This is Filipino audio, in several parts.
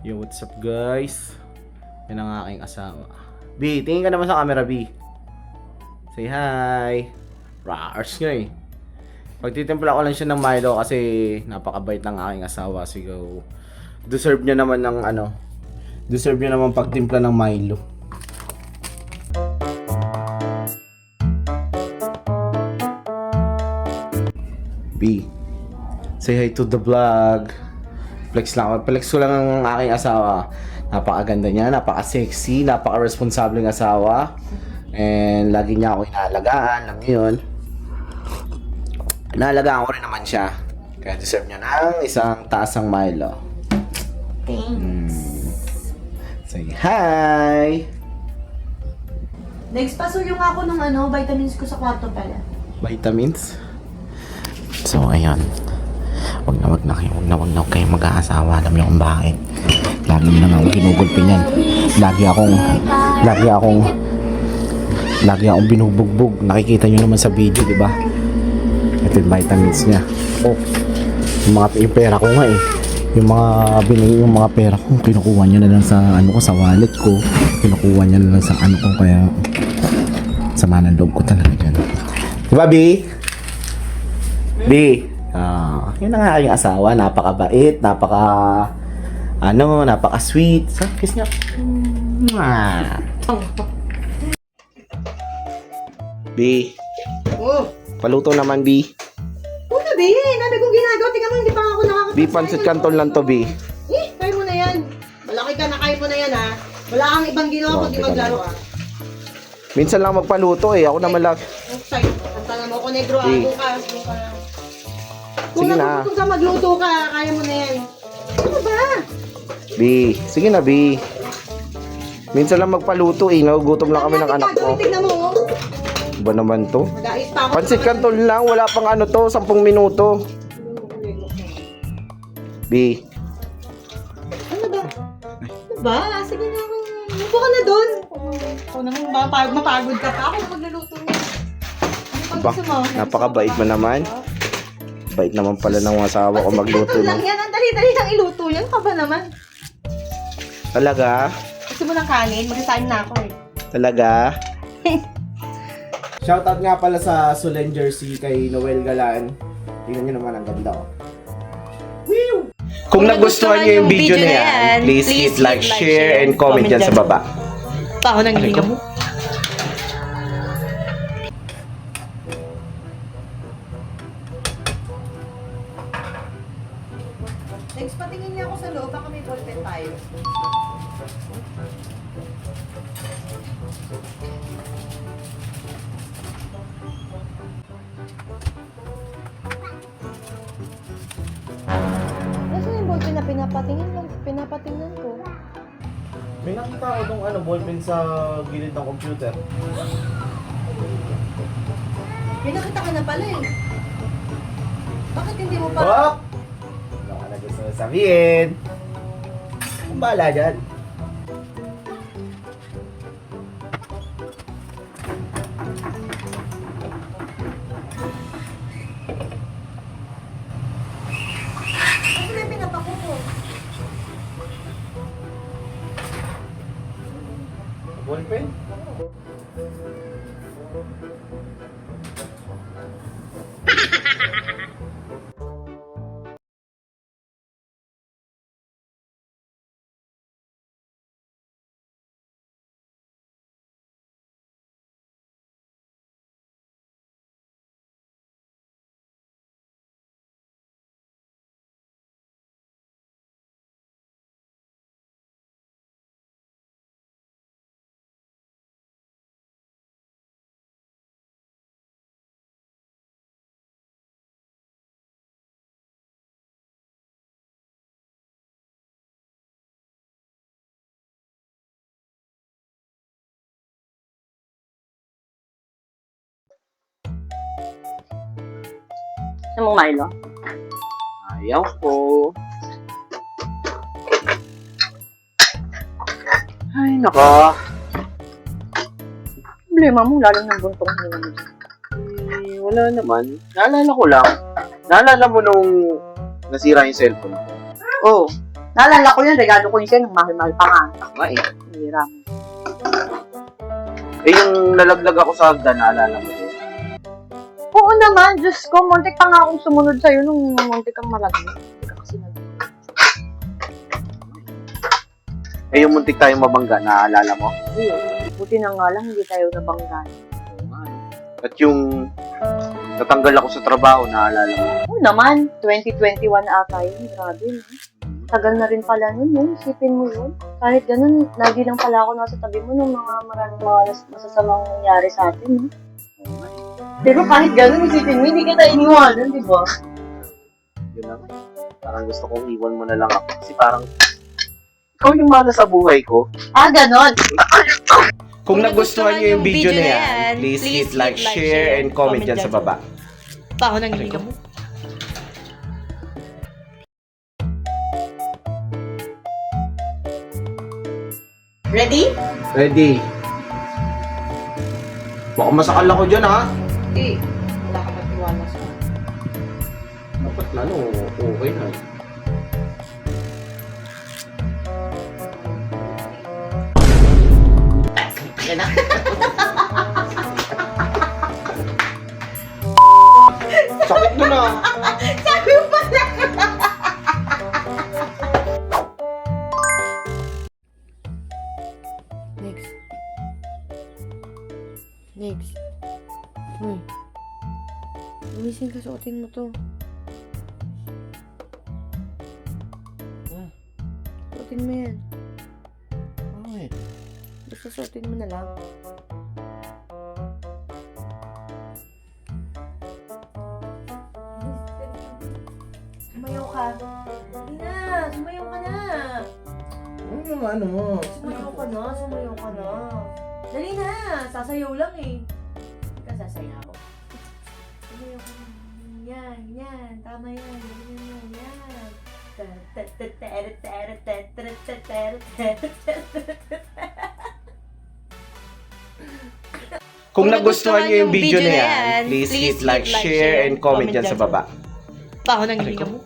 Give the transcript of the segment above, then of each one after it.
Yo, what's up guys? Yan ang aking asawa. B, tingin ka naman sa camera, B. Say hi. Rars nga eh. Pagtitimpla ko lang siya ng Milo kasi napakabait ng aking asawa. Sigaw. Deserve niya naman ng ano. Deserve niya naman pagtimpla ng Milo. B, say hi to the vlog. Flex lang ako. Flex ko lang ang aking asawa. Napakaganda niya, napaka-sexy, napaka-responsableng asawa. And lagi niya ako inaalagaan. Alam niyo yun. Inaalagaan ko rin naman siya. Kaya deserve niya ng isang taasang Milo. Thanks. Say hi! Next, pasulong ako ng vitamins ko sa kwarto pala. Vitamins? So, ayun. Wag na kayo mag-aasawa. Alam niyo kung bakit. Lagi na nga ako ginugulpin yan. Lagi akong binubugbog. Nakikita niyo naman sa video, di ba? Ito yung vitamins niya. Oh, yung pera ko nga eh. Yung mga pera ko, kinukuha niya na lang sa sa wallet ko. Kinukuha niya na lang sa ko, kaya sama ng loob ko talaga dyan. Di ba, B? B? Yun ang aking asawa, napakabait, napaka-sweet. So, kiss niya. B, Oh! paluto naman, B. Una, B! Nabi kong ginagawa. Tingnan mo, hindi pa ako nakakapagsasabi. B, pancit canton lang to, B. Kaya mo na yan. Malaki ka na, kaya mo na yan, ha? Wala kang ibang ginawa kundi maglaro, ha? Minsan lang magpaluto eh, ako naman lang. Sa'yo, ang tanong mo ko, negro, ha? Bukas. Sige na. Kung ka magluto ka, kaya mo na yan. Ano ba? B, sige na, B. Minsan lang magpaluto eh, nagugutom lang kami ng anak ko. Tignan mo, oh. Ba naman to? Mag-ais pa ako. Pancit canton lang, wala pang 10 minuto. B. Ano ba? Ano ba? Sige na ako. Lupo ka na doon. Ikaw naman, mapagod ka pa. Ako magluluto niya. Ano pang Ba, gusto mo? napakabait mo naman. Bait naman pala ng asawa ko magluto Ito lang ng. yan. Ang dali-dali lang iluto yan. Ka ba naman? Talaga? Gusto mo ng kanin? Mag-resign na ako eh. Talaga? Shoutout nga pala sa Sulen Jersey kay Noel Galan. Tingnan nyo naman ang ganda oh. Woo! Kung nagustuhan nyo yung video na yan, please hit like, share, and comment dyan sa baba. Taho ng hilinga mo. Next, patingin niya ako sa loob. Baka may ballpen tayo. Nasaan yung ballpen na pinapatingnan ko? May nakita ako itong ballpen sa gilid ng computer. May nakita ka na pala eh. Bakit hindi mo pa... Oh! Ano ka na gusto sabihin? Kung bahala dyan. Kasi may pinapako ko. Ballpen? Gusto mong Milo? Ayaw ko. Ay, naka. Problema mo, lalo ng buntong hininga mo. Wala naman. Naalala ko lang. Naalala mo nung nasira yung cellphone ko? Oh, Naalala ko yun, regalo ko yun sa'yo ng mahal-mahal pa nga. Ako nga eh. Hirap. Eh, yung nalaglag ako sa hagdan, naalala mo yun? Oo naman, Diyos ko, muntik pa nga akong sumunod sa'yo nung muntik kang malaglag. Hindi ka kasi nag- Eh, yung muntik tayong mabangga, naalala mo? Buti na nga lang, hindi tayo nabanggan. Oo nga. At yung natanggal ako sa trabaho, naalala mo? Oo naman, 2021 ata yun. Grabe, no? Tagal na rin pala nun, no? Isipin mo yun. Kahit ganun, lagi lang pala ako nasa tabi mo nung maraming mga masasamang nangyari sa atin, no? Pero kahit ganun, isipin mo, hindi kita iniwanan, di ba? Yun lang. Parang gusto kong iwan mo na lang ako. Kasi parang, ikaw yung mahal sa buhay ko. Ah, ganun. Kung nagustuhan nyo yung video na yan, please hit like, share, and comment dyan sa baba. Pa ako nang hininga mo. Ready? Ready? Baka masakal ako dyan, ha? Eh, wala ka matiwala sa akin. Dapat na, no? Okay na. Yan na. Sakit doon, ha? Sabi mo pala. Next. Next. Uy. Gumising ka, suotin mo to. Suotin mo yan. Ay. Basta suotin mo na lang. Sumayaw ka. Hindi na, sumayaw ka na. Ano yung ano mo? Sumayaw ka na, sumayaw ka na. Dali na, sasayaw lang eh. Hindi ka sasayaw. Sumayaw ka na. Yan, yan, tama yan. Yan, yan. Kung nagustuhan nyo yung video na yan, please hit like, share, and comment dyan sa baba. Pa ako nang hininga mo.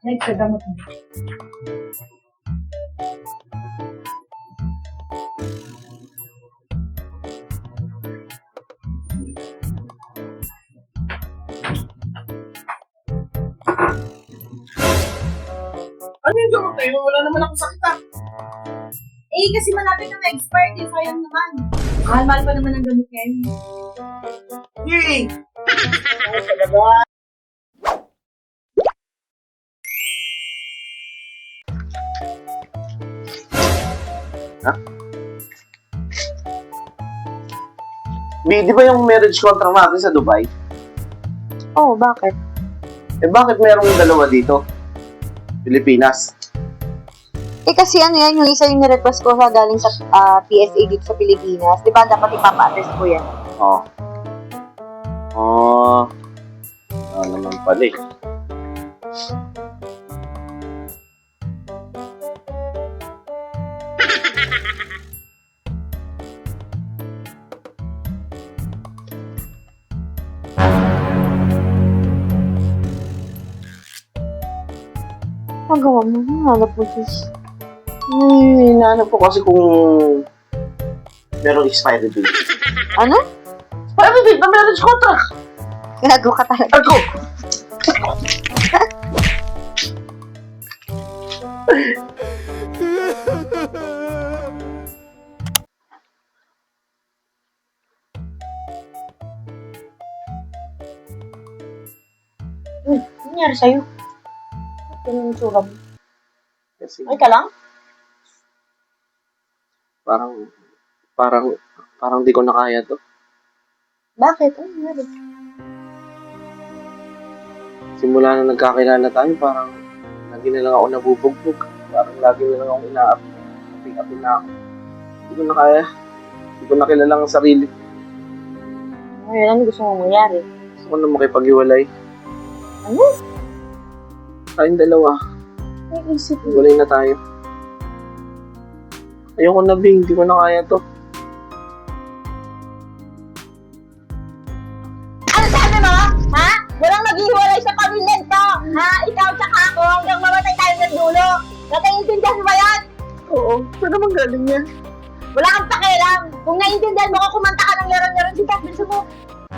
Next, sagamot mo. Ano yung gamot na yun? Wala naman ako sakit ah. Eh, kasi malapit na ma-expire din. Sayang naman. Mahal-mahal pa naman ang gamot ngayon. Yay! Ha? Di ba yung marriage contract natin sa Dubai? Oh, bakit? Eh bakit merong dalawa dito? Pilipinas. Eh, kasi ano yan, yung isa yung nirequest ko sa galing sa PSA dito sa Pilipinas. Di ba, dapat ipapa-address ko yan. Oh. Oh. Ano naman pala eh. Magawa mo, hanap mo sis. Hinahanap ko kasi kung merong expiry date. Ano? Expiry date na marriage contract! Ginagawa ka talaga. Ako! Ano nangyari sa'yo? Ano yung tsura mo? Kasi Ay ka lang? parang di ko na kaya to. Bakit? Ano nangyari? Simula na nagkakilala tayo, parang lagi na lang ako nabubugbog. Parang lagi na lang ako inaapi na ako. Hindi ko na kaya. Hindi ko na kilala ang sarili. Ngayon, ano gusto mong mangyari? Gusto ko na makipag-iwalay. Ano? Tayong dalawa. Ay, isip mo. Iwalay na tayo. Ayoko na, Bing. Hindi ko na kaya to. Ano sabi mo? Ha? Walang maghihiwalay sa Ha? Ikaw tsaka ako hanggang mamatay tayo ng dulo. Naiintindihan mo ba yan? Oo, saan naman galing yan? Wala kang pakialam. Kung naiintindihan mo ko, kumanta ka ng Leron-Leron si Tat. Bilisan mo.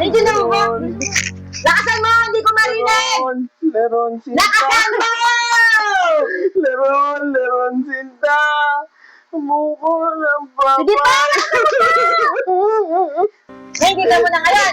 Naiintindihan mo ba? Lakasan mo! Hindi ko marinig! Leron, Sinta! Lakasan mo! Leron, Sinta! Umuko ng papa! Sige pa! Naiintindihan mo na ngayon.